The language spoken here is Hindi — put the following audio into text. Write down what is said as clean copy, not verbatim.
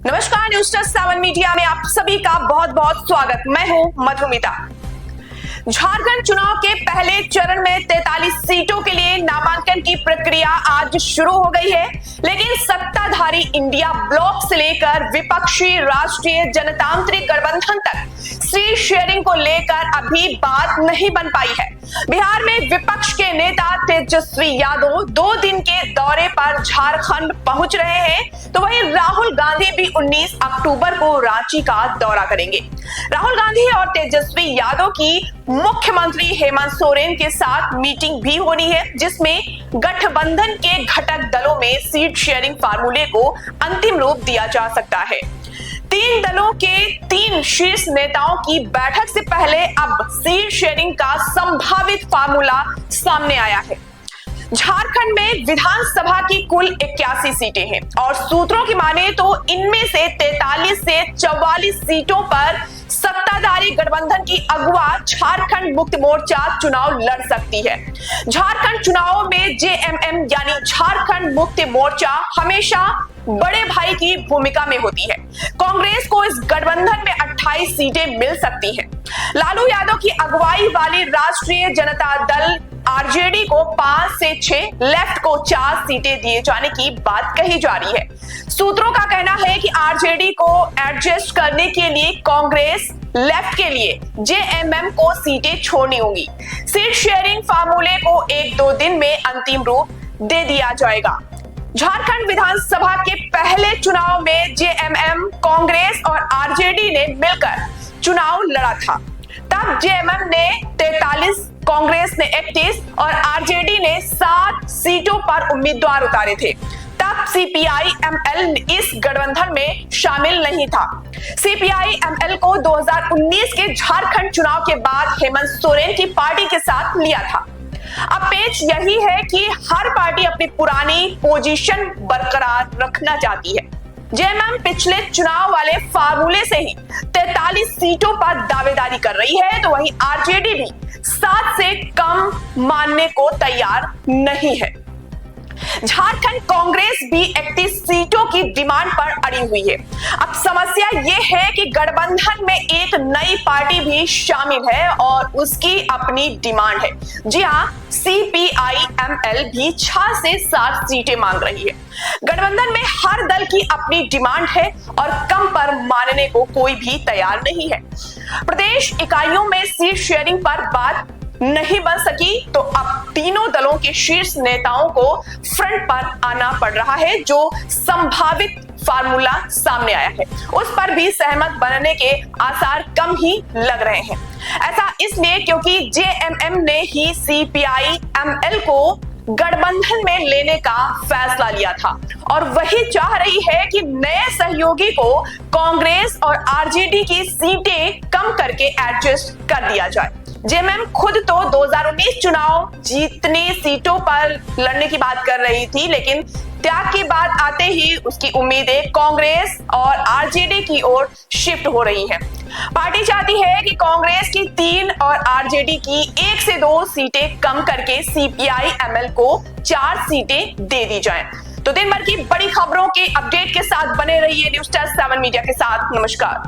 नमस्कार, न्यूज टच 7 मीडिया में आप सभी का बहुत बहुत स्वागत। मैं हूं मधुमिता। झारखंड चुनाव के पहले चरण में 43 सीटों के लिए नामांकन की प्रक्रिया आज शुरू हो गई है, लेकिन सत्ताधारी इंडिया ब्लॉक से लेकर विपक्षी राष्ट्रीय जनतांत्रिक गठबंधन तक सीट शेयरिंग को लेकर अभी बात नहीं बन पाई है। बिहार में विपक्ष के नेता तेजस्वी यादव 2 दिन के दौरे पर झारखंड पहुंच रहे हैं, तो वहीं राहुल गांधी भी 19 अक्टूबर को रांची का दौरा करेंगे। राहुल गांधी और तेजस्वी यादव की मुख्यमंत्री हेमंत सोरेन के साथ मीटिंग भी होनी है, जिसमें गठबंधन के घटक दलों में सीट शेयरिंग फार्मूले को अंतिम रूप दिया जा सकता है। 3 दलों के 3 शीर्ष नेताओं की बैठक से पहले अब सीट शेयरिंग का संभावित फार्मूला सामने आया है। झारखंड में विधानसभा की कुल 81 सीटें हैं और सूत्रों की माने तो इनमें से 43 से 44 सीटों पर सत्ताधारी गठबंधन की अगुवा झारखंड मुक्ति मोर्चा चुनाव लड़ सकती है। झारखंड चुनाव में जेएमएम यानी झारखंड मुक्ति मोर्चा हमेशा बड़े भाई की भूमिका में होती है। कांग्रेस को इस गठबंधन में 28 सीटें मिल सकती हैं। लालू यादव की अगुवाई वाली राष्ट्रीय जनता दल आरजेडी को 5 से 6, लेफ्ट को 4 सीटें दिए जाने की बात कही जा रही है। सूत्रों का कहना है कि आरजेडी को एडजस्ट करने के लिए कांग्रेस लेफ्ट के लिए जेएमएम को सीटें छोड़नी होंगी। सीट शेयरिंग फार्मूले को 1-2 दिन में अंतिम रूप दे दिया जाएगा। झारखंड विधानसभा के पहले चुनाव में जेएमएम, कांग्रेस और आरजेडी ने मिलकर चुनाव लड़ा था। तब जेएमएम ने 43, कांग्रेस ने 31 और आरजेडी ने 7 सीटों पर उम्मीदवार उतारे थे। तब सीपीआई-एमएल इस गठबंधन में शामिल नहीं था। सीपीआई-एमएल को 2019 के झारखंड चुनाव के बाद हेमंत सोरेन की पार्टी के साथ लिया था। अब पेच यही है कि हर पार्टी अपनी पुरानी पोजीशन बरकरार रखना चाहती है। जेएमएम पिछले चुनाव वाले फार्मूले से ही 43 सीटों पर दावेदारी कर रही है, तो वहीं आरजेडी भी 7 से कम मानने को तैयार नहीं है। झारखंड कांग्रेस भी 31 सीटों की डिमांड पर अड़ी हुई है। अब समस्या यह है कि गठबंधन में एक नई पार्टी भी शामिल है और उसकी अपनी डिमांड है। जी हां, सीपीआई-एमएल भी 6 से 7 सीटें मांग रही है। गठबंधन में हर दल की अपनी डिमांड है और कम पर मानने को कोई भी तैयार नहीं है। प्रदेश इकाइयों में सीट शेयरिंग पर बात नहीं बन सकी, तो अब तीनों दलों के शीर्ष नेताओं को फ्रंट पर आना पड़ रहा है। जो संभावित फार्मूला सामने आया है, उस पर भी सहमत बनने के आसार कम ही लग रहे हैं। ऐसा इसलिए क्योंकि जेएमएम ने ही सीपीआई-एमएल को गठबंधन में लेने का फैसला लिया था और वही चाह रही है कि नए सहयोगी को कांग्रेस और आरजेडी की सीटें कम करके एडजस्ट कर दिया जाए। जेएमएम खुद तो 2019 चुनाव जीतने सीटों पर लड़ने की बात कर रही थी, लेकिन त्याग की बात आते ही उसकी उम्मीदें कांग्रेस और आरजेडी की ओर शिफ्ट हो रही हैं। पार्टी चाहती है कि कांग्रेस की 3 और आरजेडी की 1 से 2 सीटें कम करके सीपीआई-एमएल को 4 सीटें दे दी जाएं। तो दिन भर की बड़ी खबरों के अपडेट के साथ बने रहिए न्यूज टच 7 मीडिया के साथ। नमस्कार।